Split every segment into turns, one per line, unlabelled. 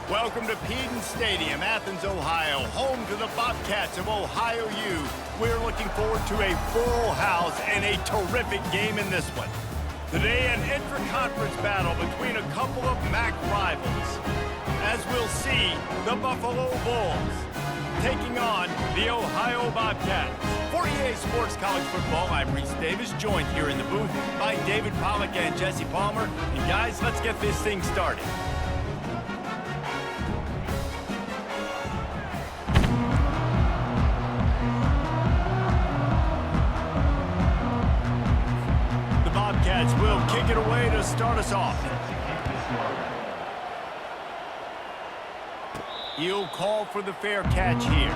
Welcome to Peden Stadium, Athens, Ohio, home to the Bobcats of Ohio U. We're looking forward to a full house and a terrific game in this one. Today, an intra-conference battle between a couple of MAC rivals. As we'll see, the Buffalo Bulls taking on the Ohio Bobcats. For EA Sports College Football, I'm Reese Davis, joined here in the booth by David Pollack and Jesse Palmer. And guys, let's get this thing started. The Bobcats will kick it away to start us off. He'll call for the fair catch here.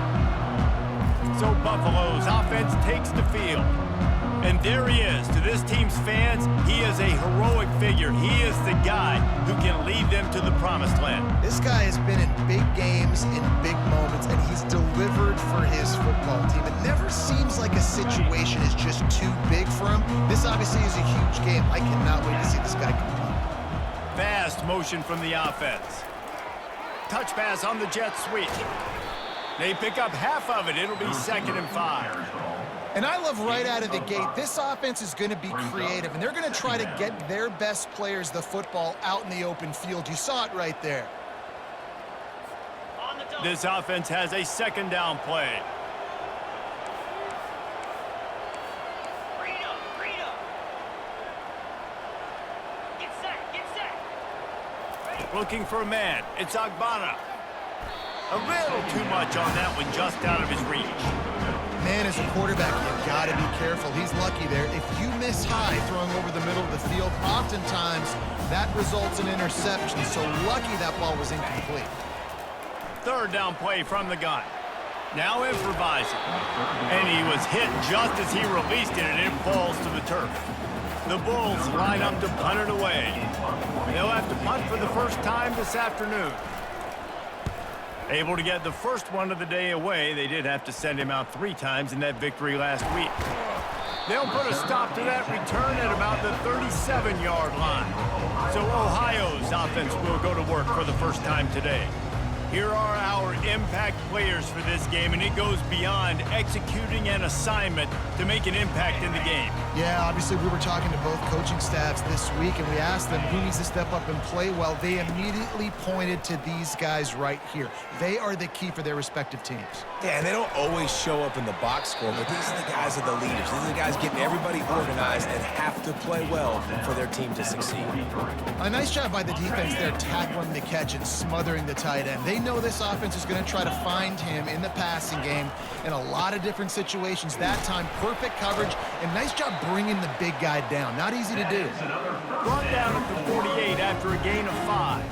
So Buffalo's offense takes the field. And there he is. To this team's fans, he is a heroic figure. He is the guy who can lead them to the promised land.
This guy has been in big games, in big moments, and he's delivered for his football team. It never seems like a situation is just too big for him. This obviously is a huge game. I cannot wait to see this guy compete.
Fast motion from the offense. Touch pass on the jet sweep. They pick up half of it. It'll be 2nd and 5.
And I love right out of the gate, this offense is going to be creative, and they're going to try to get their best players the football out in the open field. You saw it right there.
This offense has a 2nd down play. Looking for a man. It's Agbana. A little too much on that one, just out of his reach.
Man, as a quarterback, you've got to be careful. He's lucky there. If you miss high throwing over the middle of the field, oftentimes that results in interception. So lucky that ball was incomplete.
3rd down play from the gun. Now improvising. And he was hit just as he released it, and it falls to the turf. The Bulls line up to punt it away. They'll have to punt for the first time this afternoon. Able to get the first one of the day away. They did have to send him out 3 times in that victory last week. They'll put a stop to that return at about the 37-yard line. So Ohio's offense will go to work for the first time today. Here are our impact players for this game, and it goes beyond executing an assignment to make an impact in the game.
Yeah, obviously we were talking to both coaching staffs this week, and we asked them who needs to step up and play well. They immediately pointed to these guys right here. They are the key for their respective teams.
Yeah, and they don't always show up in the box score, but these are the guys that are the leaders. These are the guys getting everybody organized and have to play well for their team to succeed.
A nice job by the defense there, tackling the catch and smothering the tight end. They know this offense is going to try to find him in the passing game in a lot of different situations. That time, perfect coverage, and nice job bringing the big guy down. Not easy to do.
Brought down at the 48 after a gain of 5.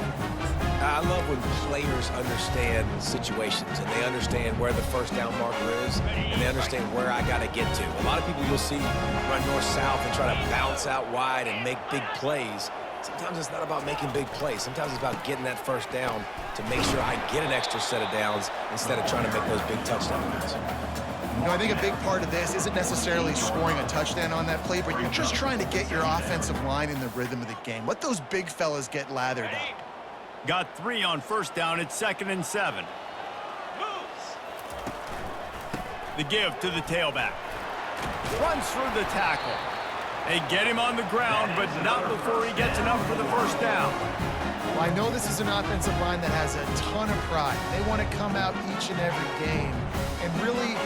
I love when players understand situations and they understand where the first down marker is and they understand where I got to get to. A lot of people you'll see run north-south and try to bounce out wide and make big plays. Sometimes it's not about making big plays. Sometimes it's about getting that first down to make sure I get an extra set of downs instead of trying to make those big touchdown runs.
You know, I think a big part of this isn't necessarily scoring a touchdown on that play, but you're just trying to get your offensive line in the rhythm of the game. Let those big fellas get lathered up.
Got 3 on 1st down. It's 2nd and 7. The give to the tailback. Runs through the tackle. They get him on the ground, but not before he gets enough for the first down.
Well, I know this is an offensive line that has a ton of pride. They want to come out each and every game and really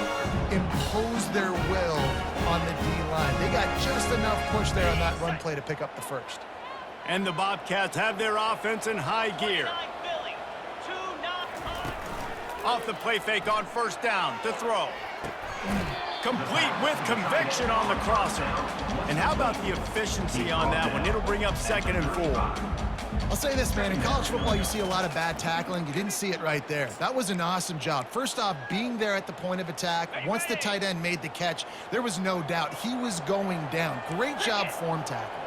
impose their will on the D-line. They got just enough push there on that run play to pick up the first.
And the Bobcats have their offense in high gear. Off the play fake on 1st down to throw. Complete with conviction on the crosser. And how about the efficiency on that one? It'll bring up 2nd and 4.
I'll say this, man. In college football, you see a lot of bad tackling. You didn't see it right there. That was an awesome job. First off, being there at the point of attack. Once the tight end made the catch, there was no doubt he was going down. Great job form tackle.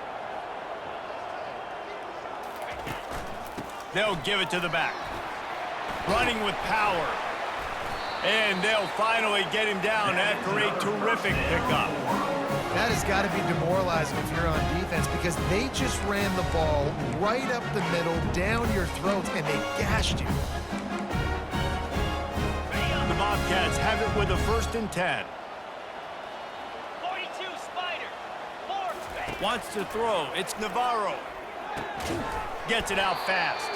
They'll give it to the back. Running with power. And they'll finally get him down after a terrific pickup.
That has got to be demoralizing if you're on defense because they just ran the ball right up the middle, down your throats, and they gashed you.
The Bobcats have it with a 1st and 10.
42 Spider.
Wants to throw. It's Navarro. Gets it out fast.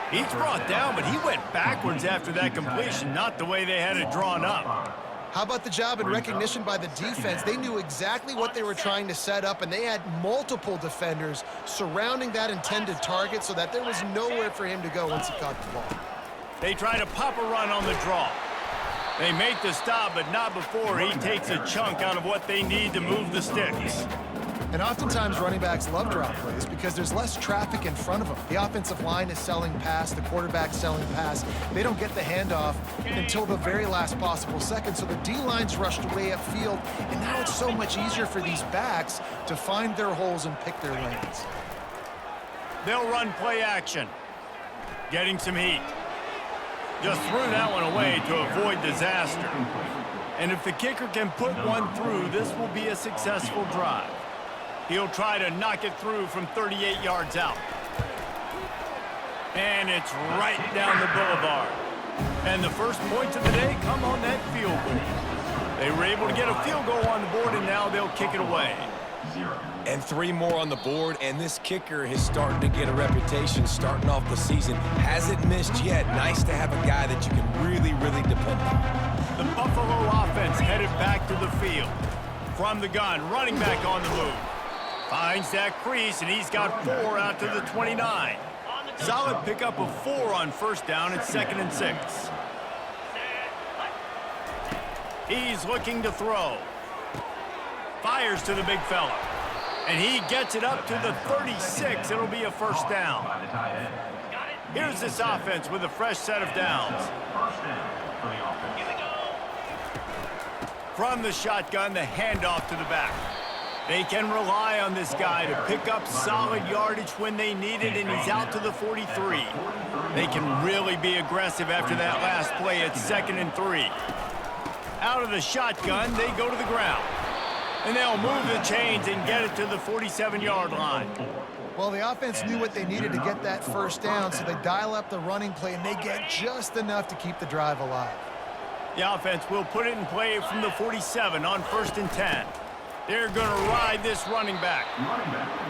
He's brought down, but he went backwards after that completion, not the way they had it drawn up.
How about the job and recognition by the defense? They knew exactly what they were trying to set up, and they had multiple defenders surrounding that intended target so that there was nowhere for him to go once he caught the ball.
They try to pop a run on the draw. They make the stop, but not before he takes a chunk out of what they need to move the sticks.
And oftentimes running backs love drop plays because there's less traffic in front of them. The offensive line is selling pass, the quarterback's selling pass. They don't get the handoff until the very last possible second, so the D-line's rushed way upfield, and now it's so much easier for these backs to find their holes and pick their lanes.
They'll run play action. Getting some heat. Just threw that one away to avoid disaster. And if the kicker can put one through, this will be a successful drive. He'll try to knock it through from 38 yards out. And it's right down the boulevard. And the first points of the day come on that field goal. They were able to get a field goal on the board, and now they'll kick it away.
And 3 more on the board, and this kicker is starting to get a reputation starting off the season. Hasn't missed yet. Nice to have a guy that you can really, really depend on.
The Buffalo offense headed back to the field. From the gun, running back on the move. Finds that crease, and he's got 4 out to the 29. Solid pickup of 4 on 1st down and 2nd and 6. He's looking to throw. Fires to the big fella. And he gets it up to the 36. It'll be a 1st down. Here's this offense with a fresh set of downs. From the shotgun, the handoff to the back. They can rely on this guy to pick up solid yardage when they need it, and he's out to the 43. They can really be aggressive after that last play at 2nd and 3. Out of the shotgun, they go to the ground. And they'll move the chains and get it to the 47-yard line.
Well, the offense knew what they needed to get that 1st down, so they dial up the running play, and they get just enough to keep the drive alive.
The offense will put it in play from the 47 on 1st and 10. They're going to ride this running back.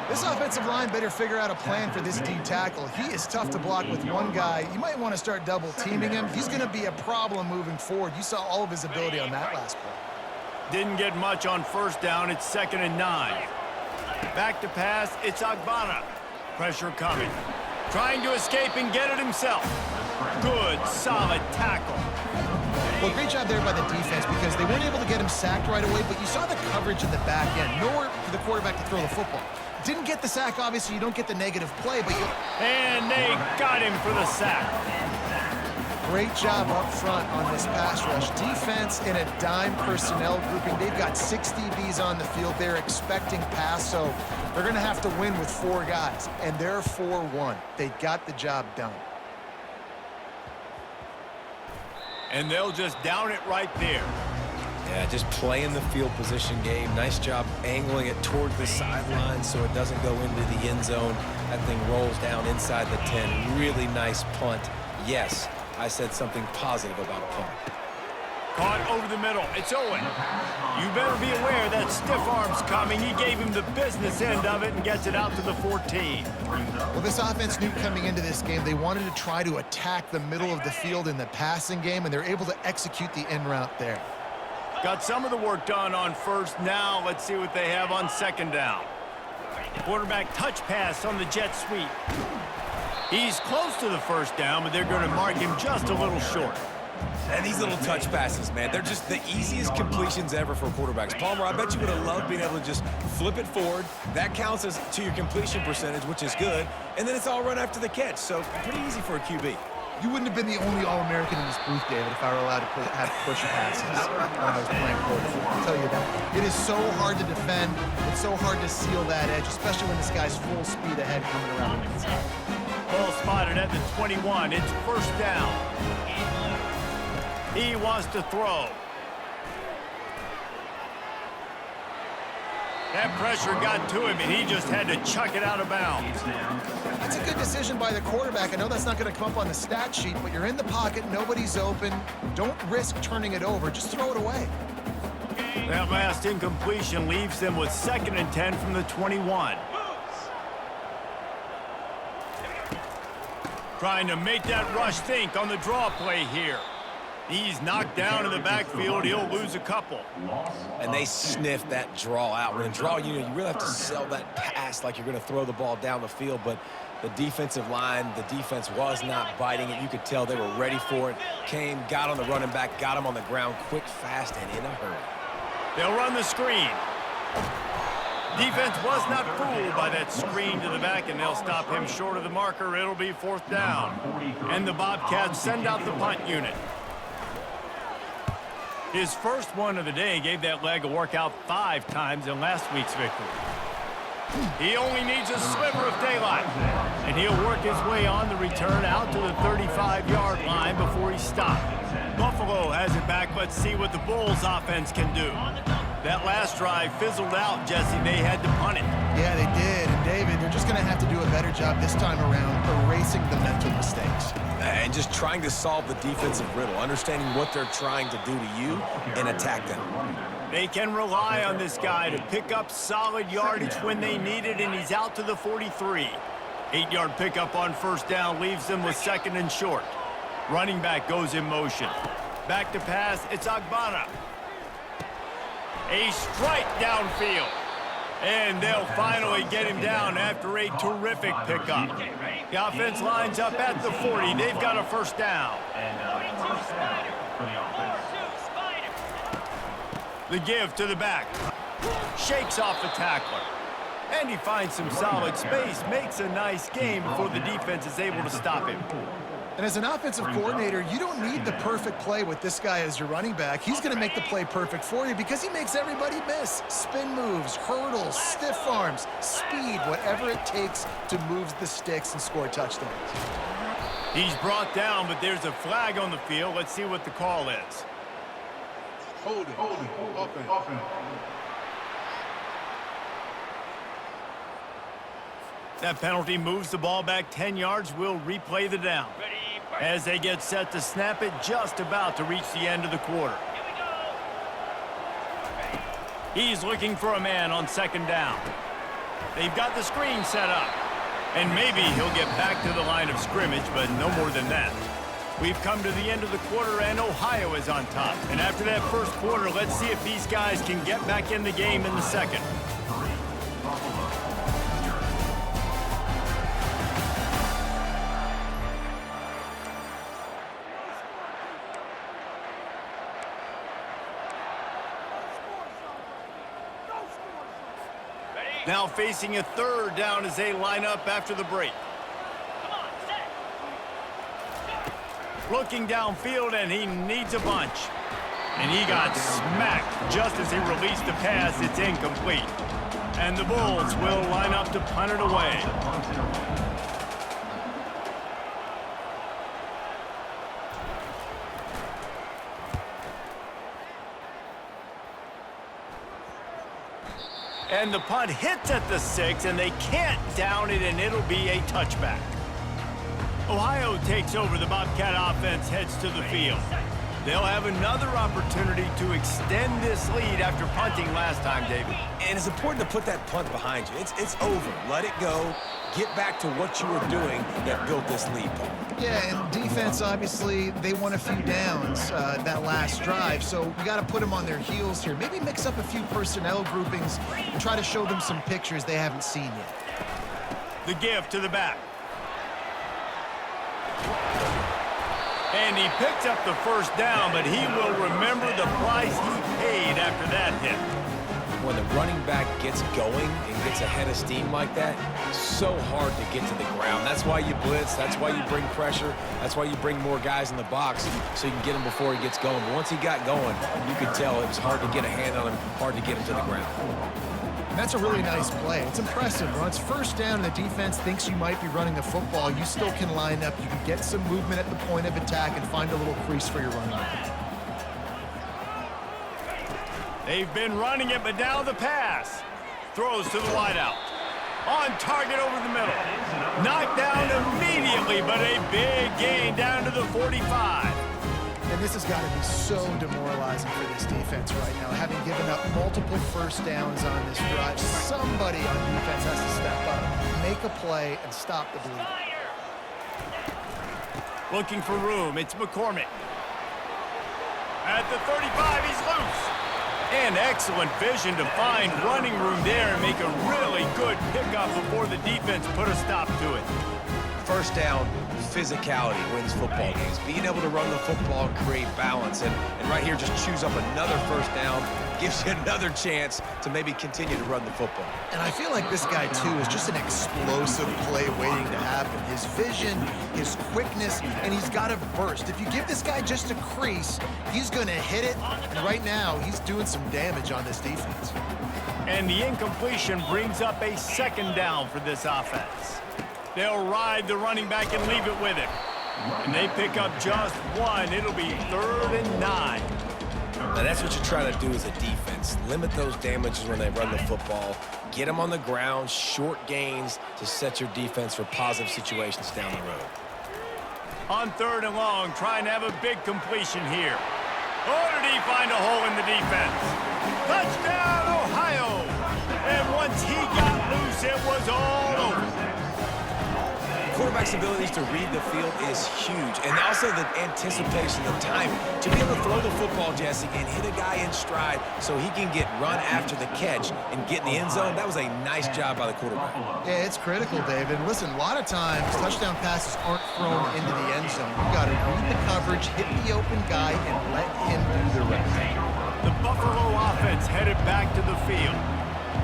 This offensive line better figure out a plan for this D tackle. He is tough to block with one guy. You might want to start double teaming him. He's going to be a problem moving forward. You saw all of his ability on that last play.
Didn't get much on 1st down. It's 2nd and 9. Back to pass. It's Agbana. Pressure coming. Trying to escape and get it himself. Good, solid tackle.
Well, great job there by the defense because they weren't able to get him sacked right away, but you saw the coverage in the back end. Nowhere for the quarterback to throw the football. Didn't get the sack, obviously. You don't get the negative play, but you...
And they got him for the sack.
Great job up front on this pass rush. Defense in a dime personnel grouping. They've got 6 DBs on the field. They're expecting pass, so they're going to have to win with 4 guys, and they're 4-1. They got the job done.
And they'll just down it right there.
Yeah, just playing the field position game. Nice job angling it toward the sideline so it doesn't go into the end zone. That thing rolls down inside the 10. Really nice punt. Yes, I said something positive about a punt.
Caught over the middle. It's Owen. You better be aware that stiff arm's coming. He gave him the business end of it and gets it out to the 14.
Well, this offense knew coming into this game they wanted to try to attack the middle of the field in the passing game, and they're able to execute the in route there.
Got some of the work done on 1st. Now let's see what they have on 2nd down. Quarterback touch pass on the jet sweep. He's close to the 1st down, but they're going to mark him just a little short.
And these little touch passes, man, they're just the easiest completions ever for quarterbacks. Palmer, I bet you would have loved being able to just flip it forward. That counts as to your completion percentage, which is good. And then it's all run after the catch, so pretty easy for a QB.
You wouldn't have been the only All-American in this booth, David, if I were allowed to have push passes when I was playing pro football. I'll tell you that. It is so hard to defend. It's so hard to seal that edge, especially when this guy's full speed ahead coming around the inside.
Ball spotted at the 21. It's 1st down. He wants to throw. That pressure got to him, and he just had to chuck it out of bounds.
That's a good decision by the quarterback. I know that's not going to come up on the stat sheet, but you're in the pocket, nobody's open. Don't risk turning it over. Just throw it away.
That last incompletion leaves them with 2nd and 10 from the 21. Trying to make that rush think on the draw play here. He's knocked down in the backfield. He'll lose a couple.
And they sniff that draw out. When in draw, you really have to sell that pass like you're going to throw the ball down the field. But the defensive line, the defense was not biting it. You could tell they were ready for it. Came, got on the running back, got him on the ground quick, fast, and in a hurry.
They'll run the screen. Defense was not fooled by that screen to the back, and they'll stop him short of the marker. It'll be 4th down. And the Bobcats send out the punt unit. His first one of the day gave that leg a workout 5 times in last week's victory. He only needs a sliver of daylight, and he'll work his way on the return out to the 35-yard line before he's stopped. Buffalo has it back. Let's see what the Bulls offense can do. That last drive fizzled out, Jesse. They had to punt it.
Yeah, they did. And David, they're just going to have to do a better job this time around erasing the mental mistakes.
And just trying to solve the defensive riddle, understanding what they're trying to do to you and attack them.
They can rely on this guy to pick up solid yardage when they need it, and he's out to the 43. 8-yard pickup on 1st down leaves them with 2nd and short. Running back goes in motion. Back to pass, it's Agbana. A strike downfield. And they'll finally get him down after a terrific pickup. The offense lines up at the 40. They've got a 1st down. The give to the back. Shakes off the tackler. And he finds some solid space. Makes a nice game before the defense is able to stop him.
And as an offensive coordinator, you don't need the perfect play with this guy as your running back. He's going to make the play perfect for you because he makes everybody miss. Spin moves, hurdles, stiff arms, speed, whatever it takes to move the sticks and score touchdowns.
He's brought down, but there's a flag on the field. Let's see what the call is.
Hold it. Offense.
That penalty moves the ball back 10 yards. We'll replay the down. As they get set to snap it, just about to reach the end of the quarter. He's looking for a man on 2nd down. They've got the screen set up. And maybe he'll get back to the line of scrimmage, but no more than that. We've come to the end of the quarter, and Ohio is on top. And after that first quarter, let's see if these guys can get back in the game in the second. Now facing a 3rd down as they line up after the break. Looking downfield, and he needs a bunch. And he got smacked just as he released the pass. It's incomplete. And the Bulls will line up to punt it away. And the punt hits at the 6, and they can't down it, and it'll be a touchback. Ohio takes over. The Bobcat offense heads to the field. They'll have another opportunity to extend this lead after punting last time, David.
And it's important to put that punt behind you. It's over. Let it go. Get back to what you were doing that built this lead.
Yeah, and defense, obviously, they won a few downs that last drive, so we got to put them on their heels here. Maybe mix up a few personnel groupings and try to show them some pictures they haven't seen yet.
The give to the back. And he picks up the 1st down, but he will remember the price he paid after that hit.
When the running back gets going and gets ahead of steam like that, it's so hard to get to the ground. That's why you blitz. That's why you bring pressure. That's why you bring more guys in the box so you can get him before he gets going. But once he got going, you could tell it was hard to get a hand on him, hard to get him to the ground.
And that's a really nice play. It's impressive. When it's 1st down and the defense thinks you might be running the football, you still can line up. You can get some movement at the point of attack and find a little crease for your running back.
They've been running it, but now the pass. throws to the wideout. On target over the middle. Knocked down immediately, but a big gain down to the 45.
And this has got to be so demoralizing for this defense right now, having given up multiple first downs on this drive. Somebody on defense has to step up, make a play, and stop the bleeding.
Looking for room, it's McCormick. At the 35, he's loose. And excellent vision to find running room there and make a really good pickup before the defense put a stop to it.
First down, physicality wins football games. Being able to run the football and create balance. And right here, just choose up another first down, gives you another chance to maybe continue to run the football.
And I feel like this guy, too, is just an explosive play waiting to happen. His vision, his quickness, and he's got a burst. If you give this guy just a crease, he's going to hit it. And right now, he's doing some damage on this defense.
And the incompletion brings up a second down for this offense. They'll ride the running back and leave it with him. And they pick up just one. It'll be 3rd and 9.
Now that's what you're trying to do as a defense. Limit those damages when they run the football. Get them on the ground, short gains to set your defense for positive situations down the road.
On 3rd and long, trying to have a big completion here. Oh, did he find a hole in the defense? Touchdown, Ohio! And once he got loose, it was all over.
Quarterback's abilities to read the field is huge, and also the anticipation, the timing. To be able to throw the football, Jesse, and hit a guy in stride so he can get run after the catch and get in the end zone, that was a nice job by the quarterback.
Yeah, it's critical, David. Listen, a lot of times, touchdown passes aren't thrown into the end zone. You've got to read the coverage, hit the open guy, and let him do the rest.
The Buffalo offense headed back to the field.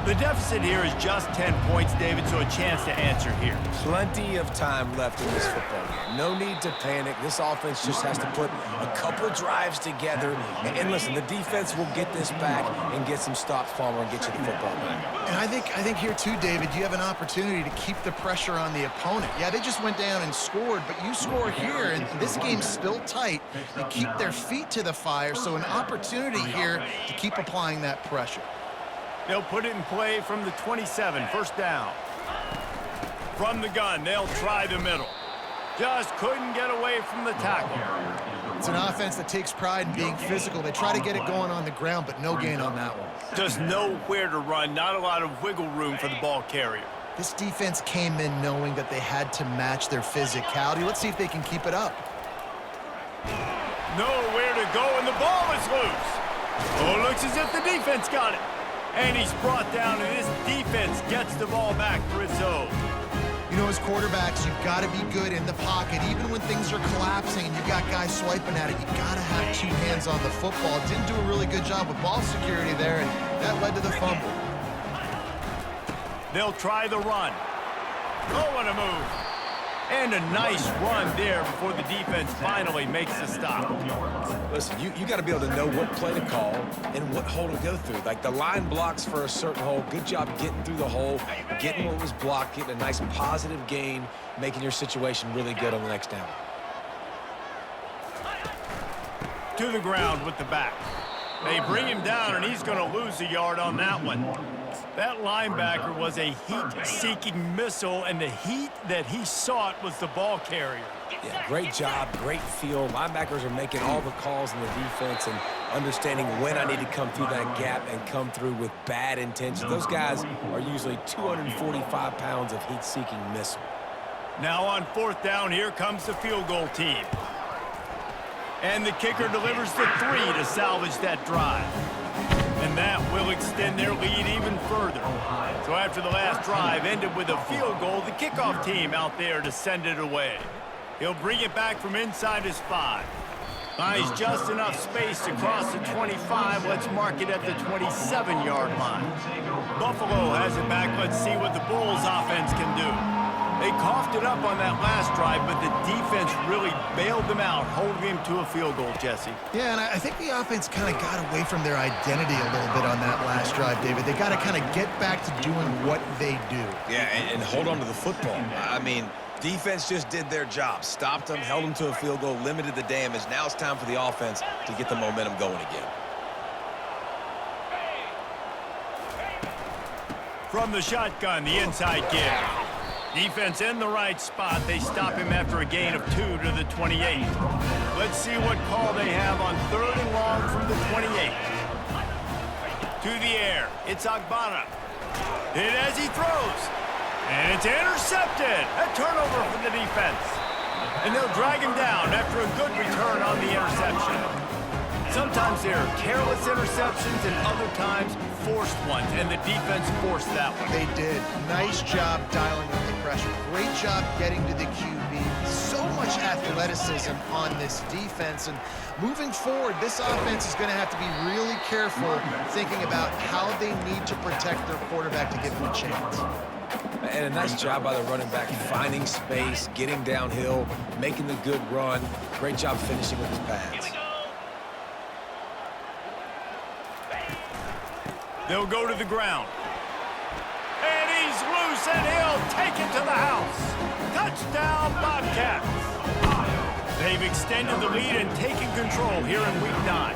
The deficit here is just 10 points, David, so a chance to answer here.
Plenty of time left in this football game. No need to panic. This offense just has to put a couple drives together. And listen, the defense will get this back and get some stops, Palmer, and get you the football back.
And I think here too, David, you have an opportunity to keep the pressure on the opponent. Yeah, they just went down and scored, but you score here, and this game's still tight. You keep their feet to the fire, so an opportunity here to keep applying that pressure.
They'll put it in play from the 27, first down. From the gun, they'll try the middle. Just couldn't get away from the tackle.
It's an offense that takes pride in being physical. They try to get it going on the ground, but no gain on that one.
Just nowhere to run, not a lot of wiggle room for the ball carrier.
This defense came in knowing that they had to match their physicality. Let's see if they can keep it up.
Nowhere to go, and the ball is loose. Oh, it looks as if the defense got it. And he's brought down, and this defense gets the ball back for its own.
You know, as quarterbacks, you've got to be good in the pocket. Even when things are collapsing and you've got guys swiping at it, you've got to have 2 hands on the football. Didn't do a really good job with ball security there, and that led to the fumble.
They'll try the run. Oh, what a move. And a nice run there before the defense finally makes the stop.
Listen, you got to be able to know what play to call and what hole to go through. Like the line blocks for a certain hole. Good job getting through the hole, getting what was blocked, getting a nice positive gain, making your situation really good on the next down.
To the ground with the back. They bring him down, and he's going to lose a yard on that one. That linebacker was a heat-seeking missile, and the heat that he sought was the ball carrier.
Yeah, great job, great feel. Linebackers are making all the calls in the defense and understanding when I need to come through that gap and come through with bad intentions. Those guys are usually 245 pounds of heat-seeking missile.
Now on 4th down, here comes the field goal team. And the kicker delivers the 3 to salvage that drive. And that will extend their lead even further. So after the last drive ended with a field goal, the kickoff team out there to send it away. He'll bring it back from inside his 5. Buys just enough space to cross the 25. Let's mark it at the 27-yard line. Buffalo has it back. Let's see what the Bulls offense can do. They coughed it up on that last drive, but the defense really bailed them out, holding him to a field goal, Jesse.
Yeah, and I think the offense kind of got away from their identity a little bit on that last drive, David. They got to kind of get back to doing what they do.
Yeah, and hold on to the football. I mean, defense just did their job. Stopped them, held them to a field goal, limited the damage. Now it's time for the offense to get the momentum going again.
From the shotgun, the inside give. Defense in the right spot. They stop him after a gain of 2 to the 28. Let's see what call they have on 3rd and long from the 28. To the air. It's Agbana. Hit as he throws. And it's intercepted. A turnover for the defense. And they'll drag him down after a good return on the interception. Sometimes they're careless interceptions and other times forced ones, and the defense forced that one.
They did. Nice job dialing up the pressure. Great job getting to the QB. So much athleticism on this defense. And moving forward, this offense is going to have to be really careful thinking about how they need to protect their quarterback to give him a chance.
And a nice job by the running back, finding space, getting downhill, making the good run. Great job finishing with his pads.
They'll go to the ground. And he's loose, and he'll take it to the house. Touchdown, Bobcats. They've extended the lead and taken control here in Week 9.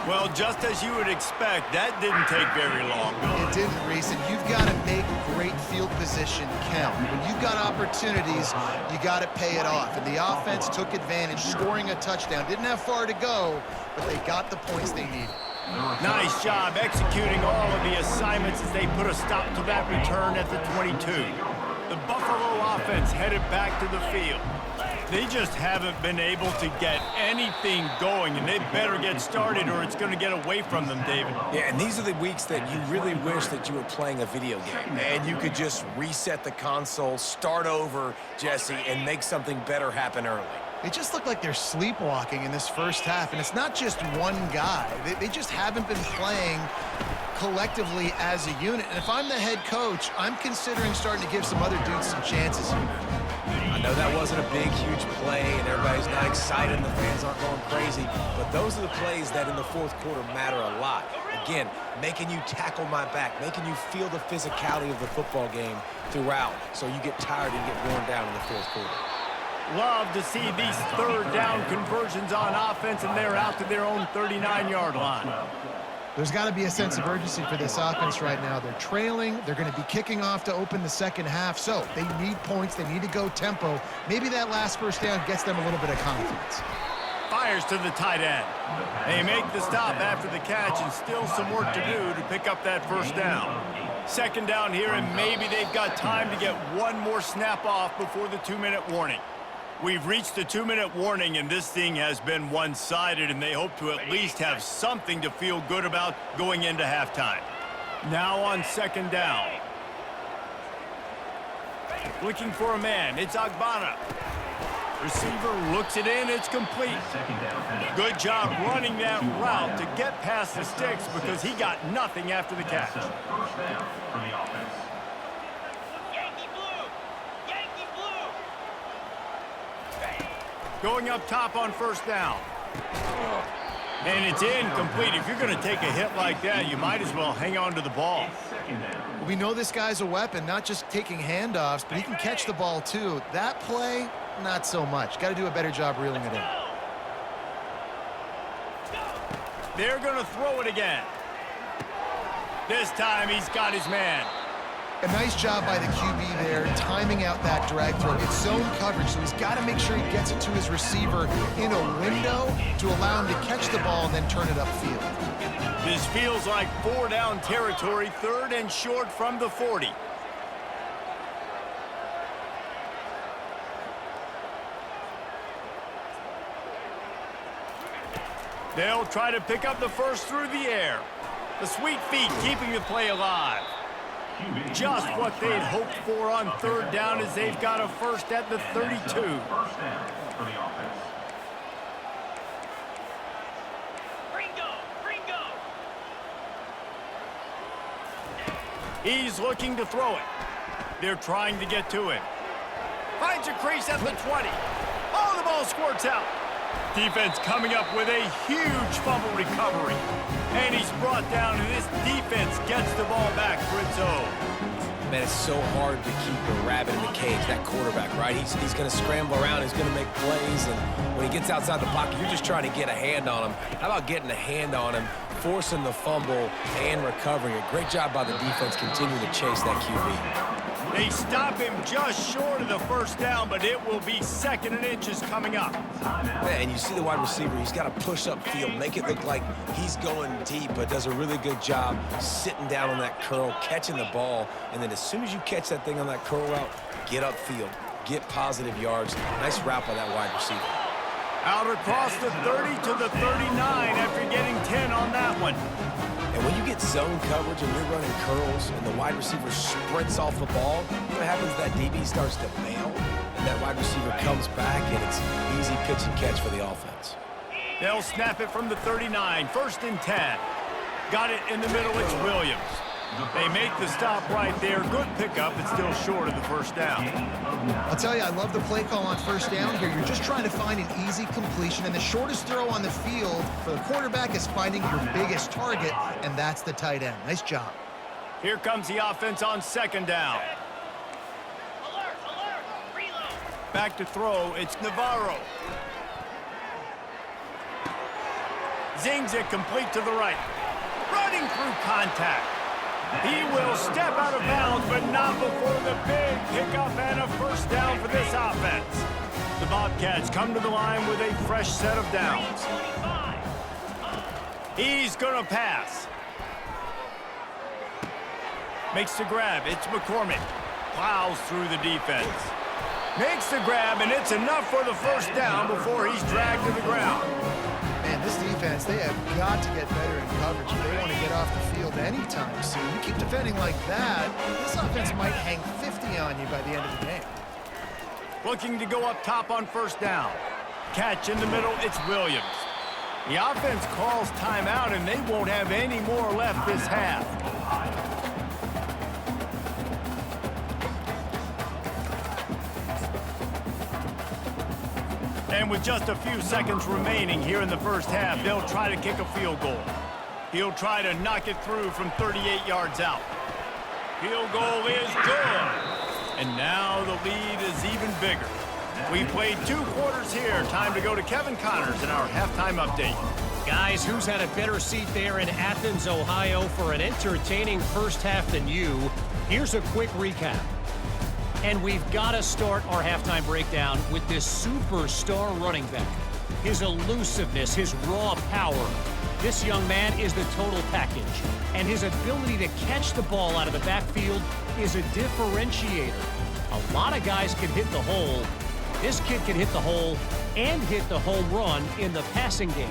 Well, just as you would expect, that didn't take very long.
It didn't, Reese, and you've got to make great field position count. When you've got opportunities, you got to pay it off. And the offense took advantage, scoring a touchdown. Didn't have far to go, but they got the points they needed.
Nice job executing all of the assignments as they put a stop to that return at the 22. The Buffalo offense headed back to the field. They just haven't been able to get anything going, and they better get started or it's going to get away from them, David.
Yeah, and these are the weeks that you really wish that you were playing a video game and you could just reset the console, start over, Jesse, and make something better happen early.
It just looked like they're sleepwalking in this first half, and it's not just one guy. They just haven't been playing collectively as a unit. And if I'm the head coach, I'm considering starting to give some other dudes some chances here.
I know that wasn't a big, huge play, and everybody's not excited, and the fans aren't going crazy, but those are the plays that in the fourth quarter matter a lot. Again, making you tackle my back, making you feel the physicality of the football game throughout, so you get tired and get worn down in the fourth quarter.
Love to see these 3rd down conversions on offense, and they're out to their own 39-yard line.
There's got to be a sense of urgency for this offense right now. They're trailing. They're going to be kicking off to open the second half, so they need points. They need to go tempo. Maybe that last first down gets them a little bit of confidence.
Fires to the tight end. They make the stop after the catch, and still some work to do to pick up that first down. Second down here, and maybe they've got time to get one more snap off before the 2-minute warning. We've reached the 2-minute warning, and this thing has been one-sided, and they hope to at least have something to feel good about going into halftime. Now on second down. Looking for a man. It's Agbana. Receiver looks it in. It's complete. Good job running that route to get past the sticks because he got nothing after the catch. Going up top on first down. And it's incomplete. If you're going to take a hit like that, you might as well hang on to the ball.
We know this guy's a weapon, not just taking handoffs, but he can catch the ball too. That play, not so much. Got to do a better job reeling it in.
They're going to throw it again. This time he's got his man.
A nice job by the QB there, timing out that drag throw. It's zone coverage, so he's got to make sure he gets it to his receiver in a window to allow him to catch the ball and then turn it upfield.
This feels like 4-down territory, 3rd and short from the 40. They'll try to pick up the first through the air. The sweet feet keeping the play alive. Just what they'd hoped for on 3rd down as they've got a first at the 32. He's looking to throw it. They're trying to get to him. Finds a crease at the 20. Oh, the ball squirts out. Defense coming up with a huge fumble recovery. And he's brought down, and this defense gets the ball back for its own.
Man, it's so hard to keep a rabbit in the cage, that quarterback, right? He's going to scramble around, he's going to make plays, and when he gets outside the pocket, you're just trying to get a hand on him. How about getting a hand on him, forcing the fumble, and recovering it? Great job by the defense continuing to chase that QB.
They stop him just short of the first down, but it will be 2nd and inches coming up.
Man, and you see the wide receiver, he's got to push up field, make it look like he's going deep, but does a really good job sitting down on that curl, catching the ball, and then as soon as you catch that thing on that curl route, get upfield, get positive yards. Nice route by that wide receiver.
Out across the 30 to the 39 after getting 10 on that one.
And when you get zone coverage and you're running curls and the wide receiver sprints off the ball, what happens is that DB starts to bail, and that wide receiver comes back, and it's easy pitch and catch for the offense.
They'll snap it from the 39, 1st and 10. Got it in the middle, it's Williams. They make the stop right there. Good pickup, but still short of the first down.
I'll tell you, I love the play call on first down here. You're just trying to find an easy completion, and the shortest throw on the field for the quarterback is finding your biggest target, and that's the tight end. Nice job.
Here comes the offense on 2nd down. Back to throw, it's Navarro. Zings it complete to the right. Running through contact. He will step out of bounds, but not before the big pickup and a first down for this offense. The Bobcats come to the line with a fresh set of downs. He's going to pass. Makes the grab. It's McCormick. Plows through the defense. Makes the grab, and it's enough for the first down before he's dragged to the ground.
Man, this defense, they have got to get better in coverage if they want to get off the field anytime soon. You keep defending like that, this offense might hang 50 on you by the end of the game.
Looking to go up top on first down. Catch in the middle, it's Williams. The offense calls timeout, and they won't have any more left this half. And with just a few seconds remaining here in the first half, they'll try to kick a field goal. He'll try to knock it through from 38 yards out. Field goal is good. And now the lead is even bigger. We've played 2 quarters here. Time to go to Kevin Connors in our halftime update.
Guys, who's had a better seat there in Athens, Ohio for an entertaining first half than you? Here's a quick recap. And we've got to start our halftime breakdown with this superstar running back. His elusiveness, his raw power. This young man is the total package. And his ability to catch the ball out of the backfield is a differentiator. A lot of guys can hit the hole. This kid can hit the hole and hit the home run in the passing game.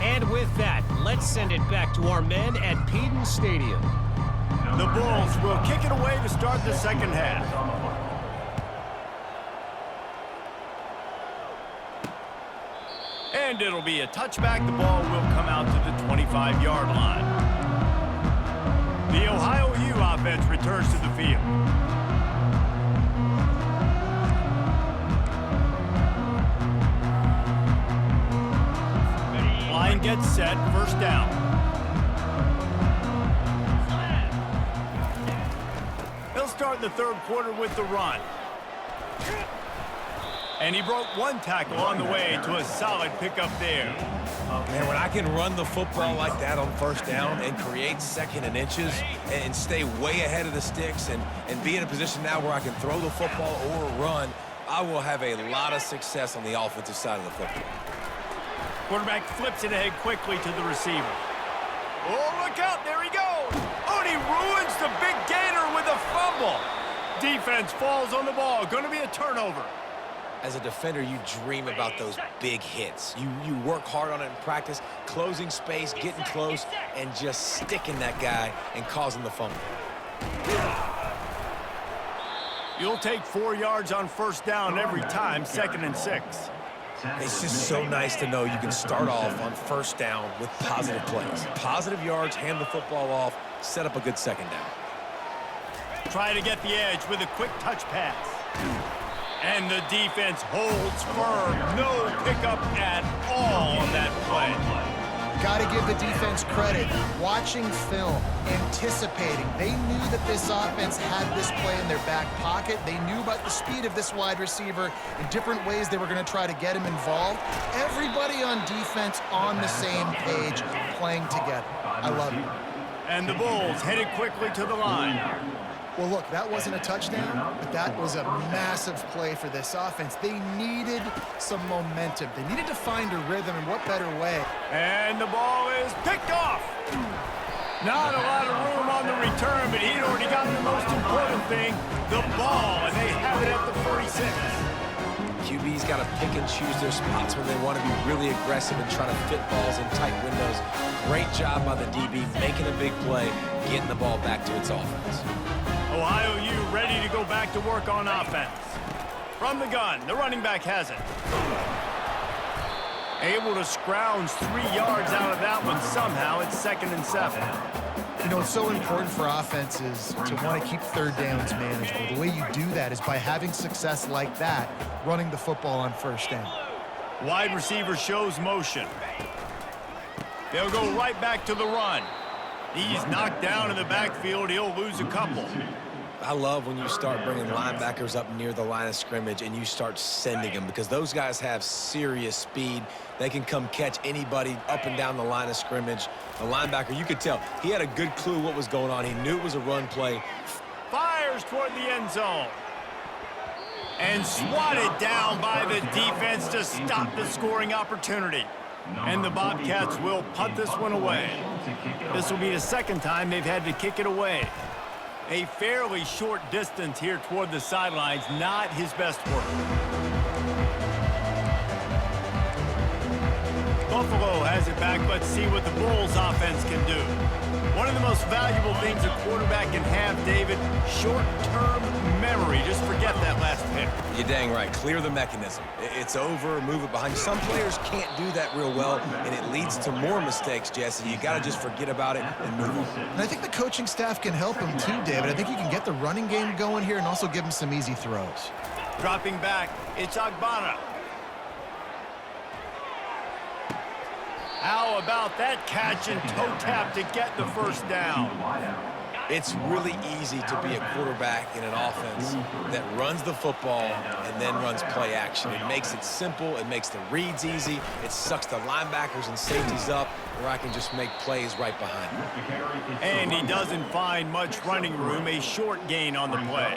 And with that, let's send it back to our men at Peden Stadium.
The Bulls will kick it away to start the second half. And it'll be a touchback. The ball will come out to the 25-yard line. The Ohio U offense returns to the field. Line gets set, first down. They'll start the third quarter with the run. And he broke 1 tackle on the way to a solid pickup there.
Man, when I can run the football like that on first down and create 2nd and inches and stay way ahead of the sticks and be in a position now where I can throw the football or run, I will have a lot of success on the offensive side of the football.
Quarterback flips it ahead quickly to the receiver. Oh, look out, there he goes. Oh, and he ruins the big gainer with a fumble. Defense falls on the ball, gonna be a turnover.
As a defender, you dream about those big hits. You work hard on it in practice, closing space, getting close, and just sticking that guy and causing the fumble.
You'll take 4 yards on first down every time, 2nd and 6.
It's just so nice to know you can start off on first down with positive plays. Positive yards, hand the football off, set up a good second down.
Try to get the edge with a quick touch pass. And the defense holds firm. No pickup at all on that play.
Got to give the defense credit. Watching film, anticipating. They knew that this offense had this play in their back pocket. They knew about the speed of this wide receiver and different ways they were going to try to get him involved. Everybody on defense on the same page, playing together. I love it.
And the Bulls headed quickly to the line.
Well, look, that wasn't a touchdown, but that was a massive play for this offense. They needed some momentum. They needed to find a rhythm, and what better way?
And the ball is picked off. Not a lot of room on the return, but he'd already gotten the most important thing, the ball, and they have it at the 46.
QB's got to pick and choose their spots when they want to be really aggressive and try to fit balls in tight windows. Great job by the DB, making a big play, getting the ball back to its offense.
Ohio U ready to go back to work on offense. From the gun, the running back has it. Able to scrounge 3 yards out of that one somehow. It's 2nd and 7.
You know, it's so important for offenses to want to keep third downs manageable. The way you do that is by having success like that, running the football on first down.
Wide receiver shows motion. They'll go right back to the run. He's knocked down in the backfield. He'll lose a couple.
I love when you start bringing linebackers up near the line of scrimmage and you start sending them, because those guys have serious speed. They can come catch anybody up and down the line of scrimmage. The linebacker, you could tell, he had a good clue what was going on. He knew it was a run play.
Fires toward the end zone. And swatted down by the defense to stop the scoring opportunity. And the Bobcats will punt this one away. This will be the 2nd time they've had to kick it away. A fairly short distance here toward the sidelines, not his best work. Buffalo has it back. Let's see what the Bulls offense can do. One of the most valuable things a quarterback can have, David, short-term memory. Just forget that last hit.
You're dang right. Clear the mechanism. It's over, move it behind you. Some players can't do that real well, and it leads to more mistakes, Jesse. You got to just forget about it and move on.
And I think the coaching staff can help him too, David. I think you can get the running game going here and also give him some easy throws.
Dropping back, it's Agbana. How about that catch and toe tap to get the first down?
It's really easy to be a quarterback in an offense that runs the football and then runs play action. It makes it simple. It makes the reads easy. It sucks the linebackers and safeties up where I can just make plays right behind them.
And he doesn't find much running room. A short gain on the play.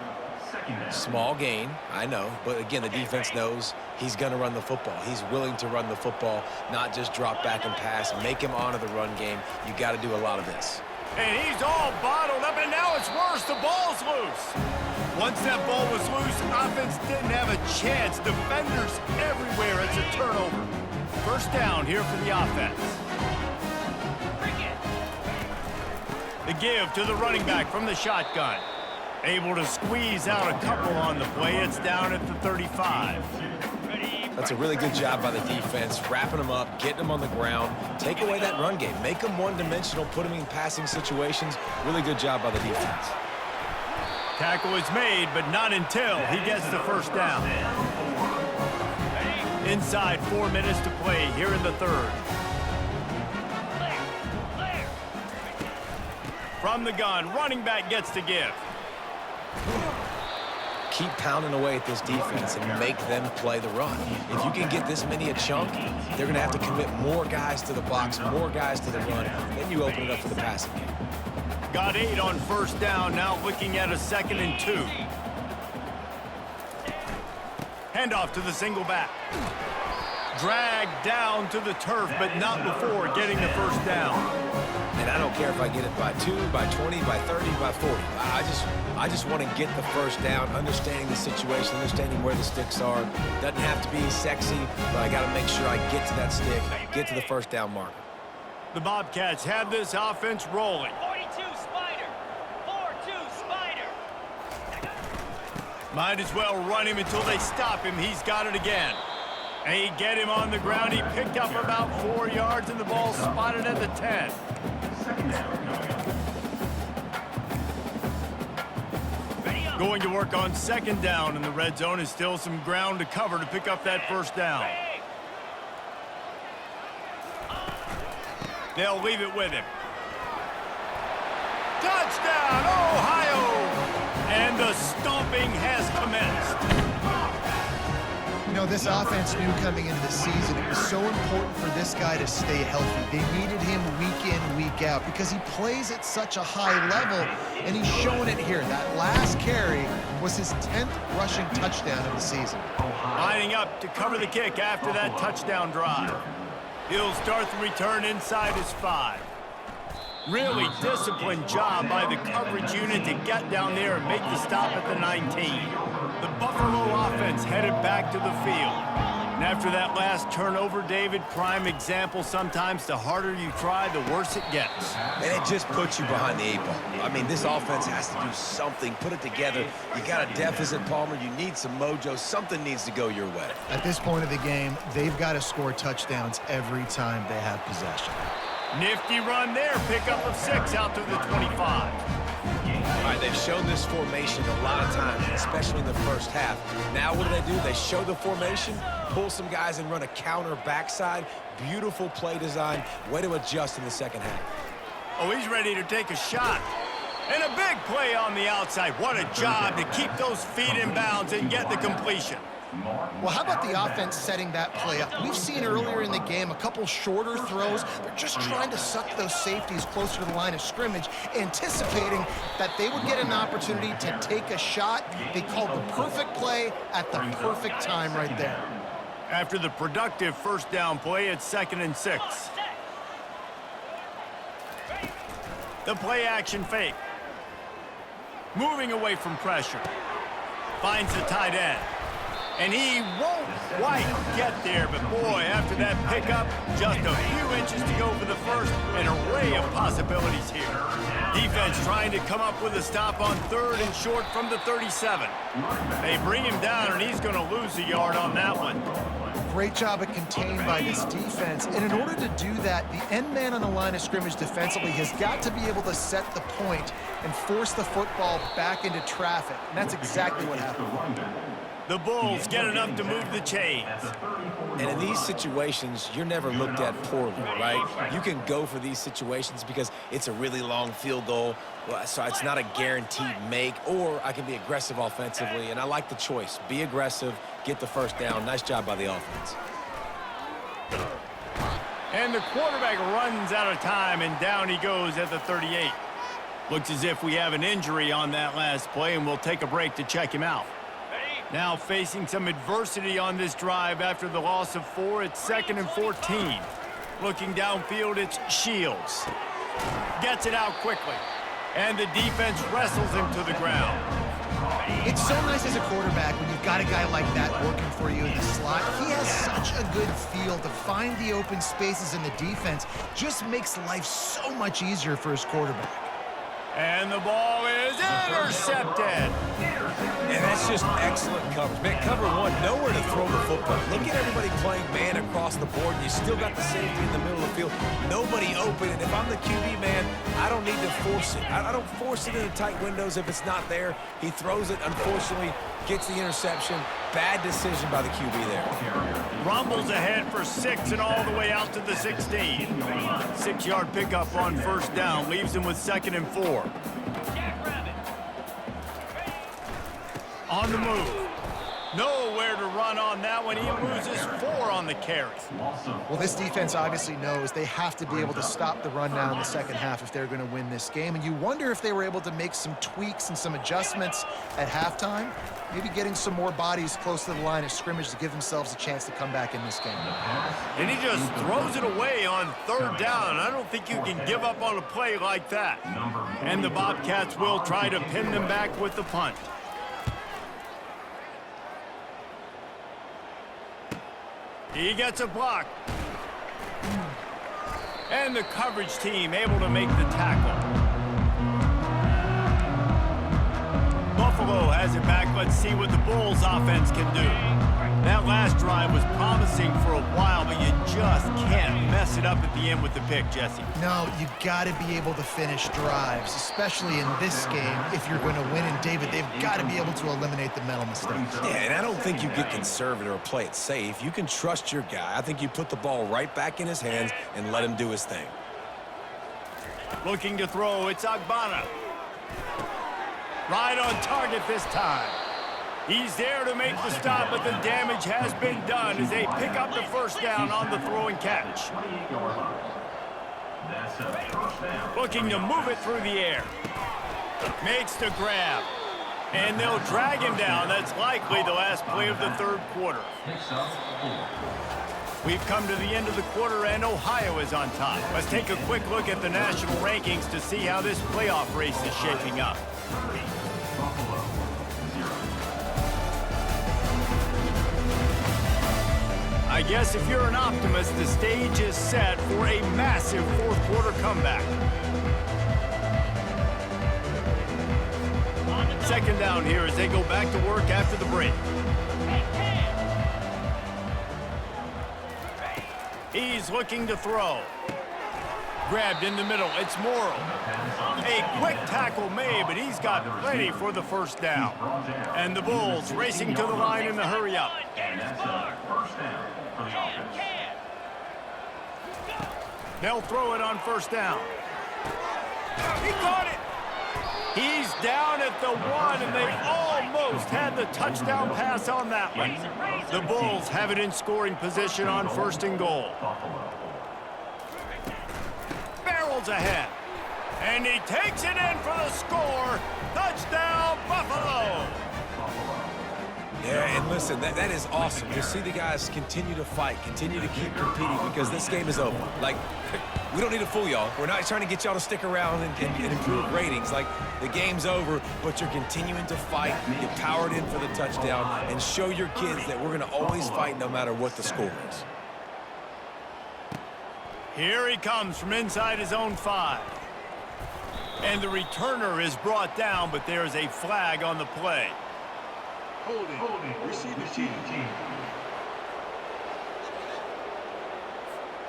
Small gain, I know, but again, the defense knows he's going to run the football. He's willing to run the football, not just drop back and pass, make him honor the run game. You got to do a lot of this.
And he's all bottled up, and now it's worse. The ball's loose. Once that ball was loose, offense didn't have a chance. Defenders everywhere. It's a turnover. First down here for the offense. The give to the running back from the shotgun. Able to squeeze out a couple on the play. It's down at the 35.
That's a really good job by the defense, wrapping them up, getting them on the ground, take away that run game, make them one-dimensional, put them in passing situations. Really good job by the defense.
Tackle is made, but not until he gets the first down. Inside 4 minutes to play here in the 3rd. From the gun, running back gets to give.
Keep pounding away at this defense and make them play the run. If you can get this many a chunk, they're going to have to commit more guys to the box, more guys to the run. Then you open it up for the passing game.
Got 8 on first down, now looking at a 2nd and 2. Handoff to the single back. Dragged down to the turf, but not before getting the first down.
And I don't care if I get it by 2, by 20, by 30, by 40. I just want to get the first down, understanding the situation, understanding where the sticks are. Doesn't have to be sexy, but I got to make sure I get to that stick, get to the first down marker.
The Bobcats have this offense rolling.
42 Spider. 4-2 Spider.
Might as well run him until they stop him. He's got it again. And he get him on the ground. He picked up about 4 yards, and the ball spotted at the 10. Going to work on 2nd down in the red zone. Is still some ground to cover to pick up that first down. They'll leave it with him. Touchdown, Ohio! And the stomping has commenced.
You know, this offense knew coming into the season it was so important for this guy to stay healthy. They needed him week in, week out because he plays at such a high level, and he's showing it here. That last carry was his 10th rushing touchdown of the season.
Lining up to cover the kick after that touchdown drive. He'll start the return inside his 5. Really disciplined job by the coverage unit to get down there and make the stop at the 19. The Buffalo offense headed back to the field. And after that last turnover, David, prime example, sometimes the harder you try, the worse it gets.
And it just puts you behind the 8 ball. I mean, this offense has to do something, put it together. You got a deficit, Palmer. You need some mojo. Something needs to go your way.
At this point of the game, they've got to score touchdowns every time they have possession.
Nifty run there, pickup of 6 out to the 25.
All right, they've shown this formation a lot of times, especially in the first half. Now what do? They show the formation, pull some guys and run a counter backside. Beautiful play design. Way to adjust in the second half.
Oh, he's ready to take a shot. And a big play on the outside. What a job to keep those feet in bounds and get the completion.
Well, how about the offense setting that play up? We've seen earlier in the game a couple shorter throws. They're just trying to suck those safeties closer to the line of scrimmage, anticipating that they would get an opportunity to take a shot. They called the perfect play at the perfect time right there.
After the productive first down play, it's 2nd and 6. The play action fake. Moving away from pressure. Finds the tight end. And he won't quite get there, but boy, after that pickup, just a few inches to go for the first, an array of possibilities here. Defense trying to come up with a stop on 3rd and short from the 37. They bring him down, and he's going to lose a yard on that one.
Great job of contained by this defense. And in order to do that, the end man on the line of scrimmage defensively has got to be able to set the point and force the football back into traffic. And that's exactly what happened.
The Bulls get enough to move the chains.
And in these situations, you're never looked at poorly, right? You can go for these situations because it's a really long field goal, so it's not a guaranteed make, or I can be aggressive offensively, and I like the choice. Be aggressive, get the first down. Nice job by the offense.
And the quarterback runs out of time, and down he goes at the 38. Looks as if we have an injury on that last play, and we'll take a break to check him out. Now facing some adversity on this drive after the loss of 4, it's 2nd and 14. Looking downfield, it's Shields. Gets it out quickly. And the defense wrestles him to the ground.
It's so nice as a quarterback when you've got a guy like that working for you in the slot. He has such a good feel to find the open spaces in the defense. Just makes life so much easier for his quarterback.
And the ball is intercepted.
And that's just excellent coverage. Man, cover one, nowhere to throw the football. Look at everybody playing man across the board. You still got the safety in the middle of the field. Nobody open. And if I'm the QB, man, I don't need to force it. I don't force it into tight windows if it's not there. He throws it, unfortunately, gets the interception. Bad decision by the QB there.
Rumbles ahead for 6 and all the way out to the 16. 6-yard pickup on first down. Leaves him with 2nd and 4. On the move. Nowhere to run on that one. He loses 4 on the carry.
Well, this defense obviously knows they have to be able to stop the run now in the second half if they're going to win this game. And you wonder if they were able to make some tweaks and some adjustments at halftime, maybe getting some more bodies close to the line of scrimmage to give themselves a chance to come back in this game.
And he just throws it away on 3rd down. I don't think you can give up on a play like that. And the Bobcats will try to pin them back with the punt. He gets a block. And the coverage team able to make the tackle. Buffalo has it back. Let's see what the Bulls offense can do. That last drive was promising for a while, but you just can't mess it up at the end with the pick, Jesse.
No, you got to be able to finish drives, especially in this game. If you're going to win, and David, they've got to be able to eliminate the mental mistakes.
Yeah, and I don't think you get conservative or play it safe. You can trust your guy. I think you put the ball right back in his hands and let him do his thing.
Looking to throw, it's Agbana. Right on target this time. He's there to make the stop, but the damage has been done as they pick up the first down on the throw and catch. Looking to move it through the air. Makes the grab. And they'll drag him down. That's likely the last play of the third quarter. We've come to the end of the quarter, and Ohio is on top. Let's take a quick look at the national rankings to see how this playoff race is shaping up. I guess if you're an optimist, the stage is set for a massive fourth quarter comeback. Second down here as they go back to work after the break. He's looking to throw. Grabbed in the middle, it's Morrow. A quick tackle made, but he's got plenty for the first down. And the Bulls racing to the line in the hurry up. They'll throw it on first down. He caught it. He's down at the 1, and they almost had the touchdown pass on that one. The Bulls have it in scoring position on first and goal. Barrels ahead. And he takes it in for the score. Touchdown, Buffalo!
Yeah, and listen, that is awesome to see the guys continue to fight, continue to keep competing, because this game is over. Like, we don't need to fool y'all. We're not trying to get y'all to stick around and improve ratings. Like, the game's over, but you're continuing to fight, get powered in for the touchdown, and show your kids that we're going to always fight no matter what the score is.
Here he comes from inside his own 5. And the returner is brought down, but there is a flag on the play.
Holding. Receive the team.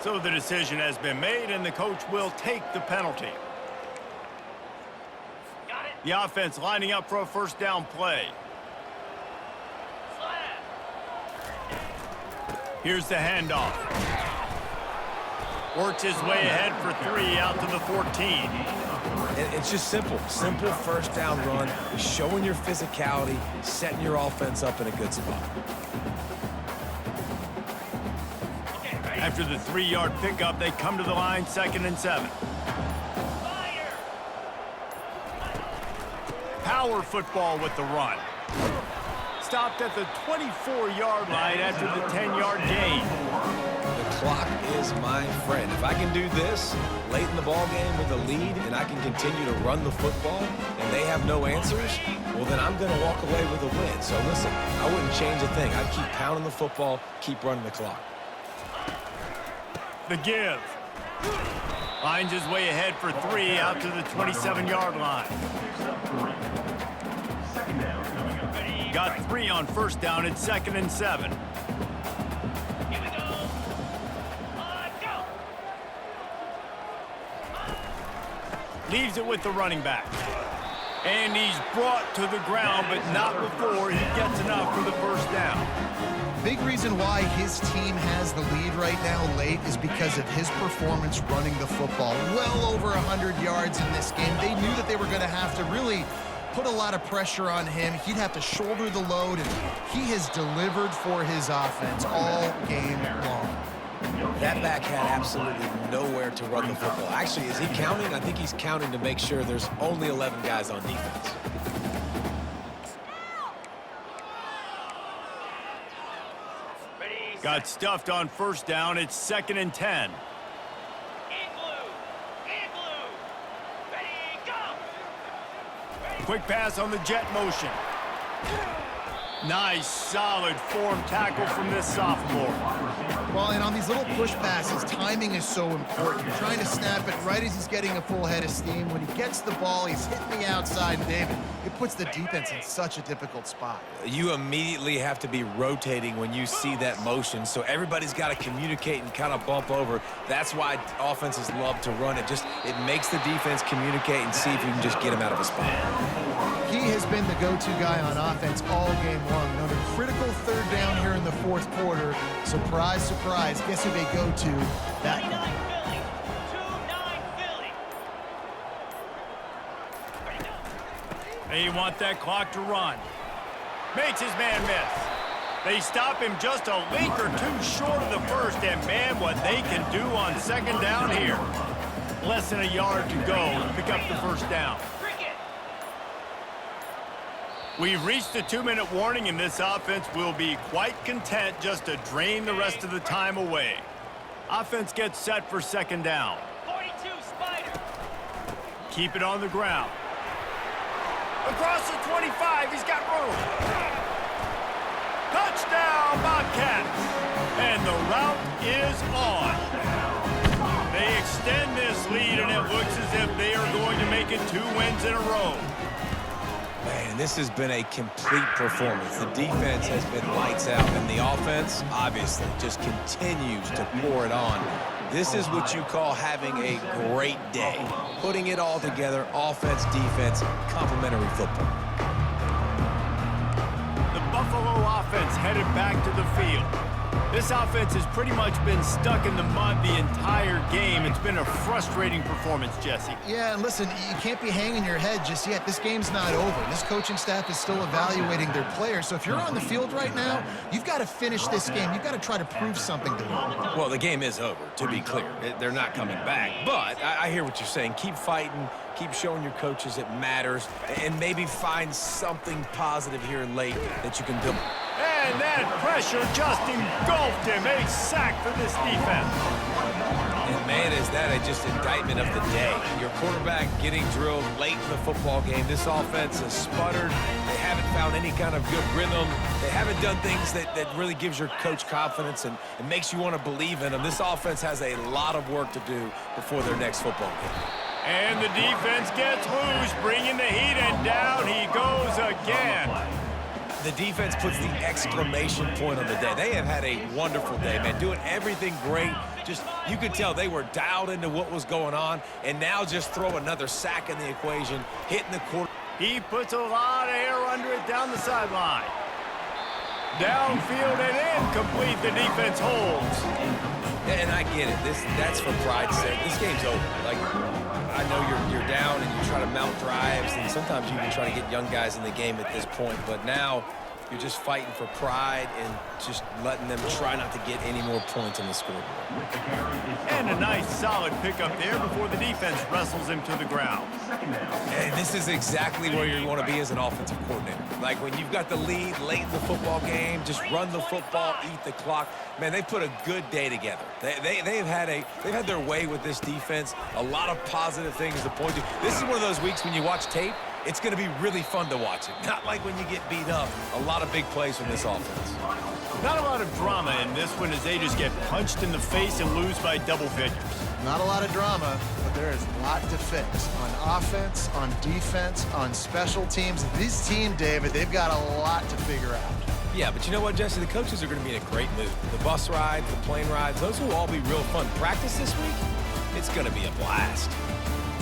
So the decision has been made, and the coach will take the penalty.
Got it.
The offense lining up for a first down play. Here's the handoff. Works his way ahead for 3 out to the 14.
It's just simple first down run, showing your physicality, setting your offense up in a good spot.
After the 3-yard pickup, they come to the line, 2nd and 7.
Fire.
Power football with the run. Stopped at the 24-yard line after the 10-yard gain.
The clock is my friend. If I can do this late in the ball game with a lead and I can continue to run the football and they have no answers, well, then I'm going to walk away with a win. So listen, I wouldn't change a thing. I'd keep pounding the football, keep running the clock.
The give. Finds his way ahead for 3 out to the 27-yard line. Got 3 on first down at 2nd and 7.
Here we go. Go.
Leaves it with the running back. And he's brought to the ground, but not before he gets enough for the first down.
Big reason why his team has the lead right now late is because of his performance running the football. Well over 100 yards in this game. They knew that they were going to have to really put a lot of pressure on him. He'd have to shoulder the load, and he has delivered for his offense all game long.
That back had absolutely nowhere to run the football. Actually, is he counting? I think he's counting to make sure there's only 11 guys on defense.
Got stuffed on first down. It's 2nd and 10.
In blue. Ready, go.
Quick pass on the jet motion. Nice, solid form tackle from this sophomore.
Well, and on these little push passes, timing is so important. You're trying to snap it right as he's getting a full head of steam. When he gets the ball, he's hitting the outside, and David, it puts the defense in such a difficult spot.
You immediately have to be rotating when you see that motion, so everybody's got to communicate and kind of bump over. That's why offenses love to run it. It makes the defense communicate and see if you can just get him out of a spot.
He has been the go-to guy on offense all game long. And on a critical third down here in the fourth quarter, surprise, surprise, guess who they go to? That guy.
29 Philly.
They want that clock to run. Makes his man miss. They stop him just a link or two short of the first, and man, what they can do on second down here. Less than a yard to go to pick up the first down.
Cricket.
We've reached the 2-minute warning, and this offense will be quite content just to drain the rest of the time away. Offense gets set for second down.
42 Spider.
Keep it on the ground. Across the 25, he's got room. Touchdown, Bobcats! And the route is on. They extend this lead, and it looks as if they are going to make it 2 wins in a row.
Man, this has been a complete performance. The defense has been lights out, and the offense, obviously, just continues to pour it on. This is what you call having a great day. Putting it all together, offense, defense, complementary football.
The Buffalo offense headed back to the field. This offense has pretty much been stuck in the mud the entire game. It's been a frustrating performance, Jesse.
Yeah, and listen, you can't be hanging your head just yet. This game's not over. This coaching staff is still evaluating their players. So if you're on the field right now, you've got to finish this game. You've got to try to prove something to them.
Well, the game is over, to be clear. They're not coming back. But I hear what you're saying. Keep fighting. Keep showing your coaches it matters. And maybe find something positive here late that you can build.
And that pressure just engulfed him. A sack for this defense.
And man, is that just indictment of the day. Your quarterback getting drilled late in the football game. This offense has sputtered. They haven't found any kind of good rhythm. They haven't done things that really gives your coach confidence and it makes you want to believe in them. This offense has a lot of work to do before their next football game.
And the defense gets loose, bringing the heat, and down he goes again.
The defense puts the exclamation point on the day. They have had a wonderful day, man, doing everything great. Just, you could tell they were dialed into what was going on, and now just throw another sack in the equation, hitting the quarter.
He puts a lot of air under it down the sideline. Downfield and incomplete, the defense holds.
And I get it. That's for pride's sake. This game's over. Like, I know you're down and you try to mount drives, and sometimes you even try to get young guys in the game at this point. But now you're just fighting for pride and just letting them try not to get any more points on the scoreboard.
And a nice solid pickup there before the defense wrestles him to the ground.
And this is exactly where you want to be as an offensive coordinator. Like when you've got the lead late in the football game, just run the football, eat the clock. Man, they put a good day together. They've had their way with this defense. A lot of positive things to point to. This is one of those weeks when you watch tape, it's going to be really fun to watch it. Not like when you get beat up. A lot of big plays from this offense.
Not a lot of drama in this one as they just get punched in the face and lose by double figures.
Not a lot of drama, but there is a lot to fix on offense, on defense, on special teams. This team, David, they've got a lot to figure out.
Yeah, but you know what, Jesse? The coaches are going to be in a great mood. The bus rides, the plane rides, those will all be real fun. Practice this week, it's going to be a blast.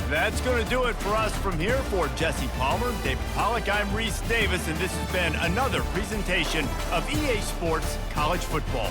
That's going to do it for us from here. For Jesse Palmer, David Pollack, I'm Reese Davis, and this has been another presentation of EA Sports College Football.